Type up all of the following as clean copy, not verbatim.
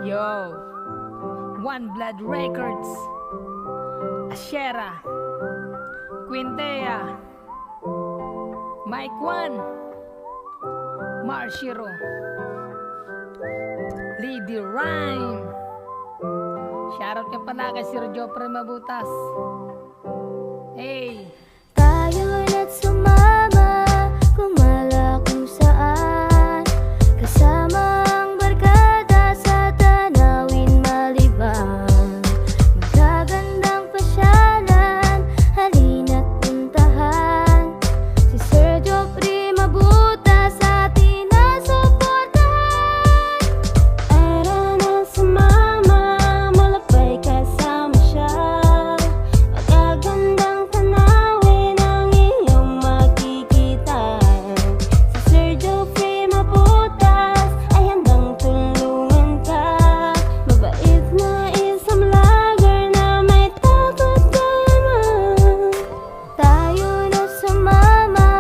Yo, One Blood Records, Ashera, Quintea, Mike One, Marshiro, Lady Rhyme. Shoutout ka pala kay Sir Jopre Mabutas. Hey! Tayo na't sumama, gumala kung saan, kasama ang barkada sa tanawin malibang. Magagandang pasyalan, halina't puntahan, si Sir Jopre Mabutas atin na suportahan. Tara na sumama, malapay kasama siya, magagandang tanawin ang iyong makikita. Si Sir Jopre Mabutas ay handang tulungan ka, mabait na isang vlogger na may takot naman. Tayo na sumama,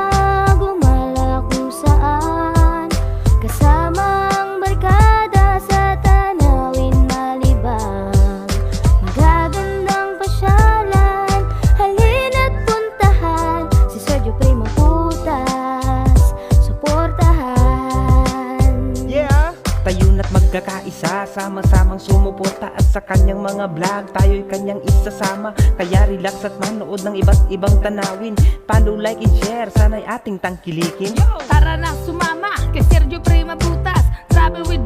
gumala kung saan, kasama ang barkada sa tanawin malibang. Magagandang pasyalan, halina't puntahan, si Sir Jopre Mabutas suportahan. Yeah! Tayo na't magkakaisa, sama-samang sumuporta at sa kanyang mga vlog tayo'y kanyang isasama. Kaya relax at manood ng iba't ibang tanawin. Follow, like, and share, sana'y ating tangkilikin. Tara na sumama kay Sir Jopre Mabutas, travel with